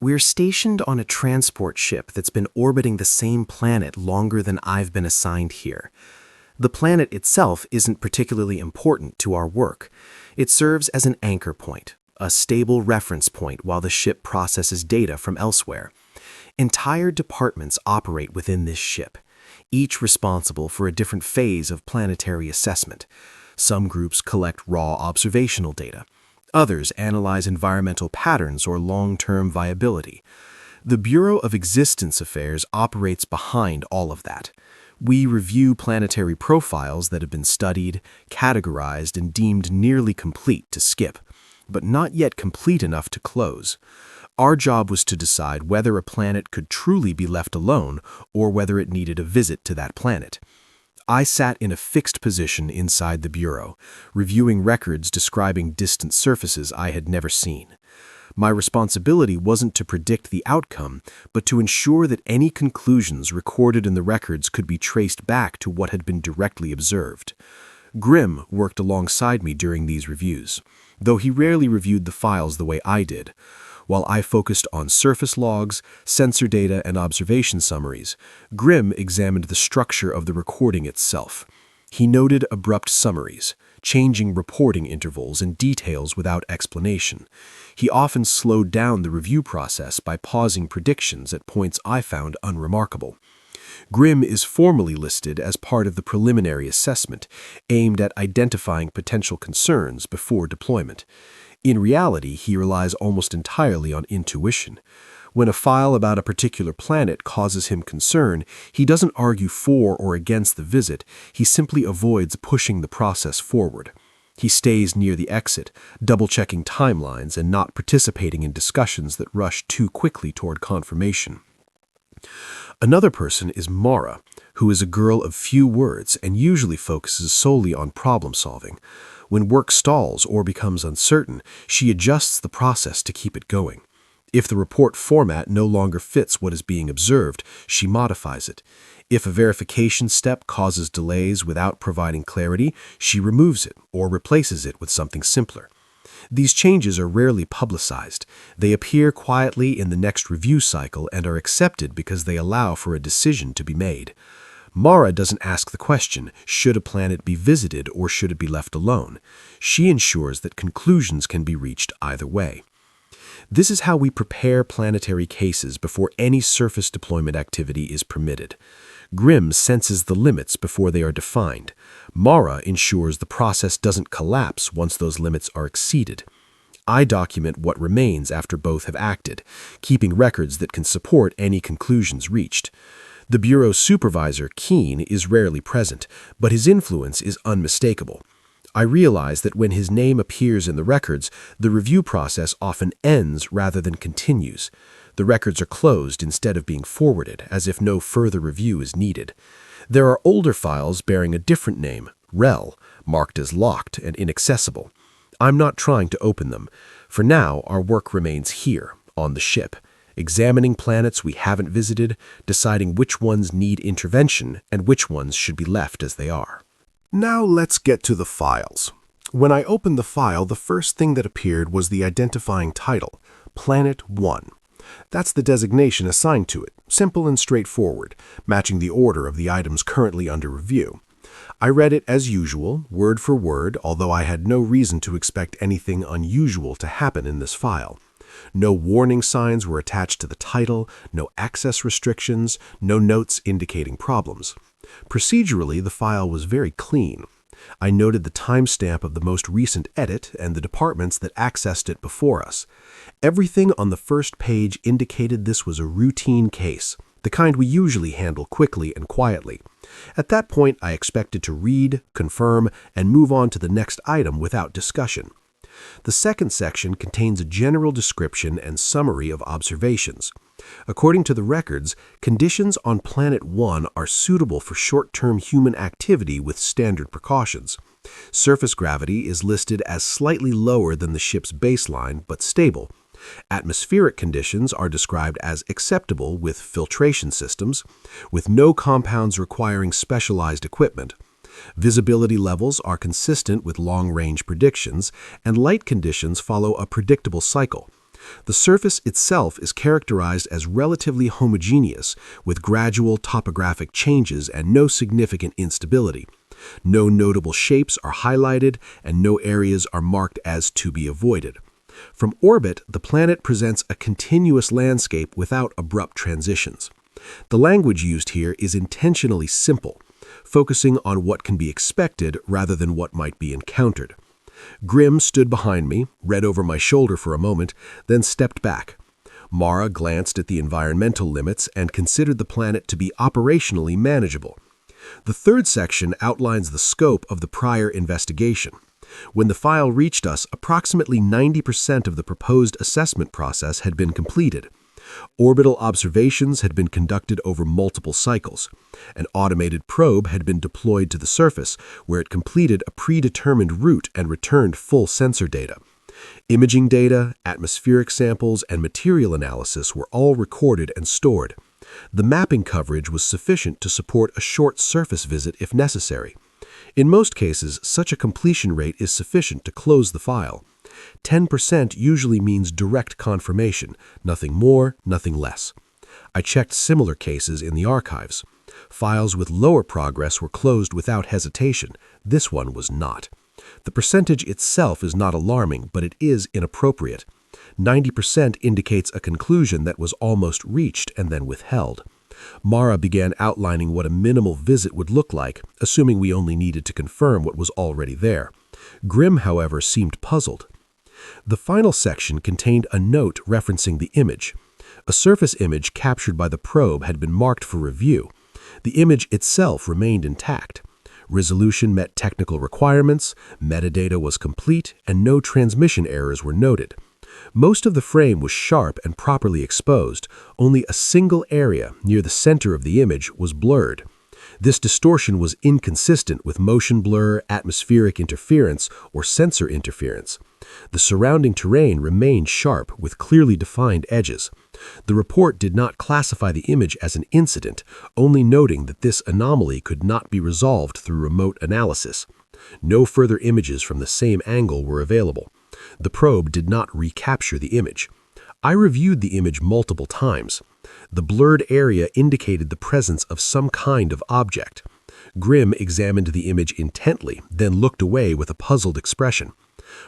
We're stationed on a transport ship that's been orbiting the same planet longer than I've been assigned here. The planet itself isn't particularly important to our work. It serves as an anchor point, a stable reference point while the ship processes data from elsewhere. Entire departments operate within this ship, each responsible for a different phase of planetary assessment. Some groups collect raw observational data. Others analyze environmental patterns or long-term viability. The Bureau of Existence Affairs operates behind all of that. We review planetary profiles that have been studied, categorized, and deemed nearly complete to skip, but not yet complete enough to close. Our job was to decide whether a planet could truly be left alone or whether it needed a visit to that planet. I sat in a fixed position inside the Bureau, reviewing records describing distant surfaces I had never seen. My responsibility wasn't to predict the outcome, but to ensure that any conclusions recorded in the records could be traced back to what had been directly observed. Grimm worked alongside me during these reviews, though he rarely reviewed the files the way I did. While I focused on surface logs, sensor data, and observation summaries, Grimm examined the structure of the recording itself. He noted abrupt summaries, changing reporting intervals and details without explanation. He often slowed down the review process by pausing predictions at points I found unremarkable. Grimm is formally listed as part of the preliminary assessment, aimed at identifying potential concerns before deployment. In reality, he relies almost entirely on intuition. When a file about a particular planet causes him concern, he doesn't argue for or against the visit, he simply avoids pushing the process forward. He stays near the exit, double-checking timelines and not participating in discussions that rush too quickly toward confirmation. Another person is Mara, who is a girl of few words and usually focuses solely on problem-solving. When work stalls or becomes uncertain, she adjusts the process to keep it going. If the report format no longer fits what is being observed, she modifies it. If a verification step causes delays without providing clarity, she removes it or replaces it with something simpler. These changes are rarely publicized. They appear quietly in the next review cycle and are accepted because they allow for a decision to be made. Mara doesn't ask the question, should a planet be visited or should it be left alone? She ensures that conclusions can be reached either way. This is how we prepare planetary cases before any surface deployment activity is permitted. Grimm senses the limits before they are defined. Mara ensures the process doesn't collapse once those limits are exceeded. I document what remains after both have acted, keeping records that can support any conclusions reached. The Bureau's supervisor, Keene, is rarely present, but his influence is unmistakable. I realize that when his name appears in the records, the review process often ends rather than continues. The records are closed instead of being forwarded, as if no further review is needed. There are older files bearing a different name, REL, marked as locked and inaccessible. I'm not trying to open them. For now, our work remains here, on the ship, examining planets we haven't visited, deciding which ones need intervention and which ones should be left as they are. Now let's get to the files. When I opened the file, the first thing that appeared was the identifying title, Planet 1. That's the designation assigned to it, simple and straightforward, matching the order of the items currently under review. I read it as usual, word for word, although I had no reason to expect anything unusual to happen in this file. No warning signs were attached to the title, no access restrictions, no notes indicating problems. Procedurally, the file was very clean. I noted the timestamp of the most recent edit and the departments that accessed it before us. Everything on the first page indicated this was a routine case, the kind we usually handle quickly and quietly. At that point, I expected to read, confirm, and move on to the next item without discussion. The second section contains a general description and summary of observations. According to the records, conditions on Planet 1 are suitable for short-term human activity with standard precautions. Surface gravity is listed as slightly lower than the ship's baseline, but stable. Atmospheric conditions are described as acceptable with filtration systems, with no compounds requiring specialized equipment. Visibility levels are consistent with long-range predictions, and light conditions follow a predictable cycle. The surface itself is characterized as relatively homogeneous, with gradual topographic changes and no significant instability. No notable shapes are highlighted, and no areas are marked as to be avoided. From orbit, the planet presents a continuous landscape without abrupt transitions. The language used here is intentionally simple, focusing on what can be expected rather than what might be encountered. Grimm stood behind me, read over my shoulder for a moment, then stepped back. Mara glanced at the environmental limits and considered the planet to be operationally manageable. The third section outlines the scope of the prior investigation. When the file reached us, approximately 90% of the proposed assessment process had been completed. Orbital observations had been conducted over multiple cycles. An automated probe had been deployed to the surface, where it completed a predetermined route and returned full sensor data. Imaging data, atmospheric samples, and material analysis were all recorded and stored. The mapping coverage was sufficient to support a short surface visit if necessary. In most cases, such a completion rate is sufficient to close the file. 10% usually means direct confirmation, nothing more, nothing less. I checked similar cases in the archives. Files with lower progress were closed without hesitation. This one was not. The percentage itself is not alarming, but it is inappropriate. 90% indicates a conclusion that was almost reached and then withheld. Mara began outlining what a minimal visit would look like, assuming we only needed to confirm what was already there. Grimm, however, seemed puzzled. The final section contained a note referencing the image. A surface image captured by the probe had been marked for review. The image itself remained intact. Resolution met technical requirements, metadata was complete, and no transmission errors were noted. Most of the frame was sharp and properly exposed. Only a single area near the center of the image was blurred. This distortion was inconsistent with motion blur, atmospheric interference, or sensor interference. The surrounding terrain remained sharp with clearly defined edges. The report did not classify the image as an incident, only noting that this anomaly could not be resolved through remote analysis. No further images from the same angle were available. The probe did not recapture the image. I reviewed the image multiple times. The blurred area indicated the presence of some kind of object. Grimm examined the image intently, then looked away with a puzzled expression.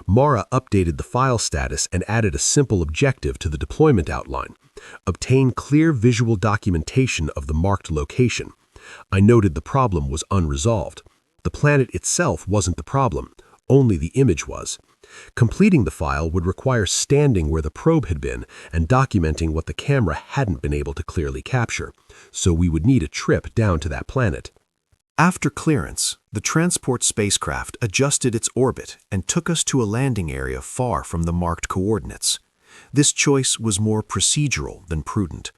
Mara updated the file status and added a simple objective to the deployment outline: obtain clear visual documentation of the marked location. I noted the problem was unresolved. The planet itself wasn't the problem, only the image was. Completing the file would require standing where the probe had been and documenting what the camera hadn't been able to clearly capture, so we would need a trip down to that planet. After clearance, the transport spacecraft adjusted its orbit and took us to a landing area far from the marked coordinates. This choice was more procedural than prudent.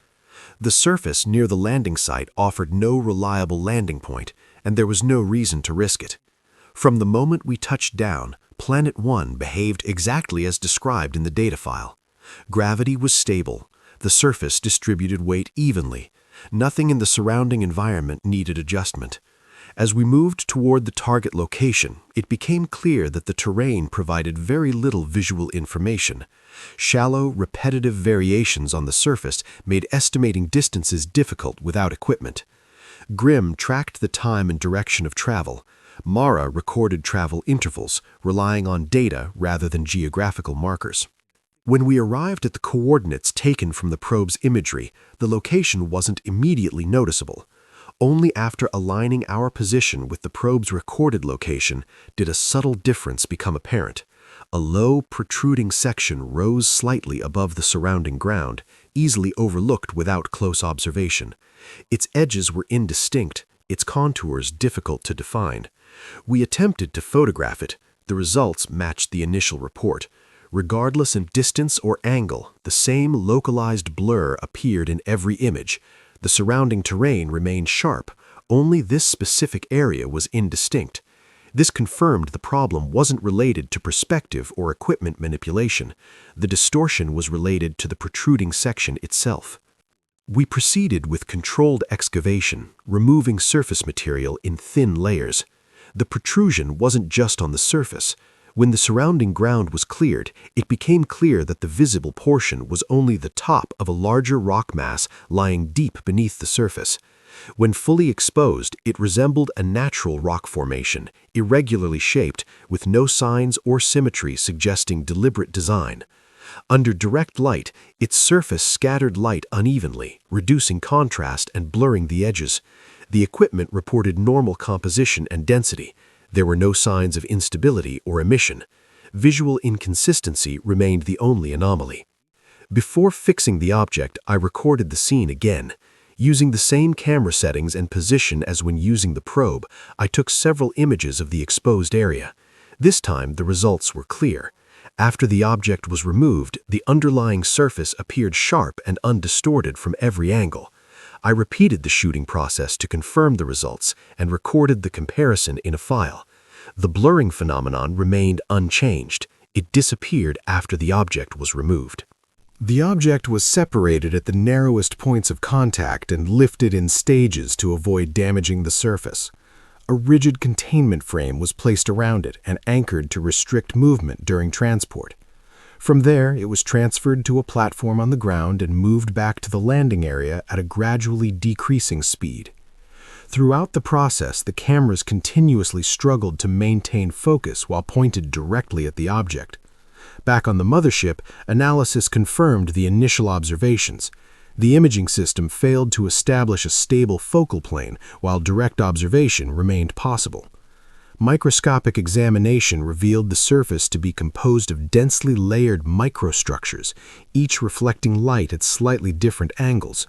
The surface near the landing site offered no reliable landing point, and there was no reason to risk it. From the moment we touched down, Planet 1 behaved exactly as described in the data file. Gravity was stable. The surface distributed weight evenly. Nothing in the surrounding environment needed adjustment. As we moved toward the target location, it became clear that the terrain provided very little visual information. Shallow, repetitive variations on the surface made estimating distances difficult without equipment. Grimm tracked the time and direction of travel. Mara recorded travel intervals, relying on data rather than geographical markers. When we arrived at the coordinates taken from the probe's imagery, the location wasn't immediately noticeable. Only after aligning our position with the probe's recorded location did a subtle difference become apparent. A low, protruding section rose slightly above the surrounding ground, easily overlooked without close observation. Its edges were indistinct, its contours difficult to define. We attempted to photograph it. The results matched the initial report. Regardless of distance or angle, the same localized blur appeared in every image. The surrounding terrain remained sharp. Only this specific area was indistinct. This confirmed the problem wasn't related to perspective or equipment manipulation. The distortion was related to the protruding section itself. We proceeded with controlled excavation, removing surface material in thin layers. The protrusion wasn't just on the surface. When the surrounding ground was cleared, it became clear that the visible portion was only the top of a larger rock mass lying deep beneath the surface. When fully exposed, it resembled a natural rock formation, irregularly shaped, with no signs or symmetry suggesting deliberate design. Under direct light, its surface scattered light unevenly, reducing contrast and blurring the edges. The equipment reported normal composition and density. There were no signs of instability or emission. Visual inconsistency remained the only anomaly. Before fixing the object, I recorded the scene again. Using the same camera settings and position as when using the probe, I took several images of the exposed area. This time, the results were clear. After the object was removed, the underlying surface appeared sharp and undistorted from every angle. I repeated the shooting process to confirm the results and recorded the comparison in a file. The blurring phenomenon remained unchanged. It disappeared after the object was removed. The object was separated at the narrowest points of contact and lifted in stages to avoid damaging the surface. A rigid containment frame was placed around it and anchored to restrict movement during transport. From there, it was transferred to a platform on the ground and moved back to the landing area at a gradually decreasing speed. Throughout the process, the cameras continuously struggled to maintain focus while pointed directly at the object. Back on the mothership, analysis confirmed the initial observations. The imaging system failed to establish a stable focal plane, while direct observation remained possible. Microscopic examination revealed the surface to be composed of densely layered microstructures, each reflecting light at slightly different angles.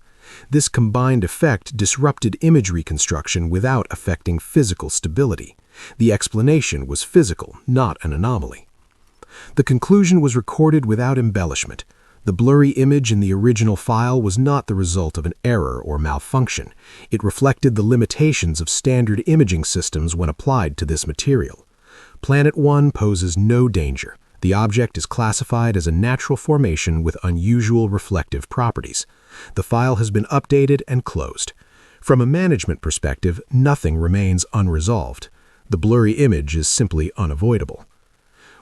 This combined effect disrupted image reconstruction without affecting physical stability. The explanation was physical, not an anomaly. The conclusion was recorded without embellishment. The blurry image in the original file was not the result of an error or malfunction. It reflected the limitations of standard imaging systems when applied to this material. Planet 1 poses no danger. The object is classified as a natural formation with unusual reflective properties. The file has been updated and closed. From a management perspective, nothing remains unresolved. The blurry image is simply unavoidable.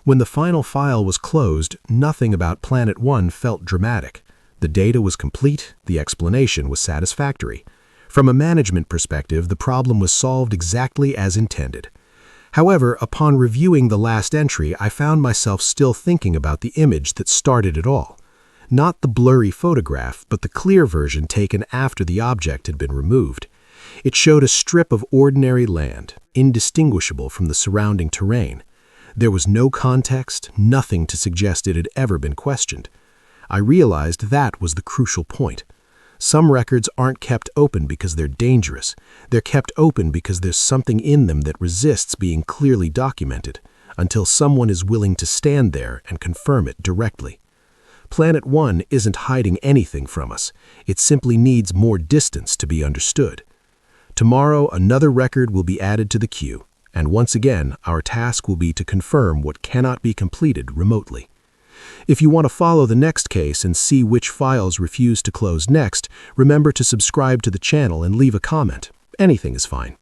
When the final file was closed, nothing about Planet 1 felt dramatic. The data was complete, the explanation was satisfactory. From a management perspective, the problem was solved exactly as intended. However, upon reviewing the last entry, I found myself still thinking about the image that started it all. Not the blurry photograph, but the clear version taken after the object had been removed. It showed a strip of ordinary land, indistinguishable from the surrounding terrain. There was no context, nothing to suggest it had ever been questioned. I realized that was the crucial point. Some records aren't kept open because they're dangerous. They're kept open because there's something in them that resists being clearly documented, until someone is willing to stand there and confirm it directly. Planet 1 isn't hiding anything from us. It simply needs more distance to be understood. Tomorrow, another record will be added to the queue. And once again, our task will be to confirm what cannot be completed remotely. If you want to follow the next case and see which files refuse to close next, remember to subscribe to the channel and leave a comment. Anything is fine.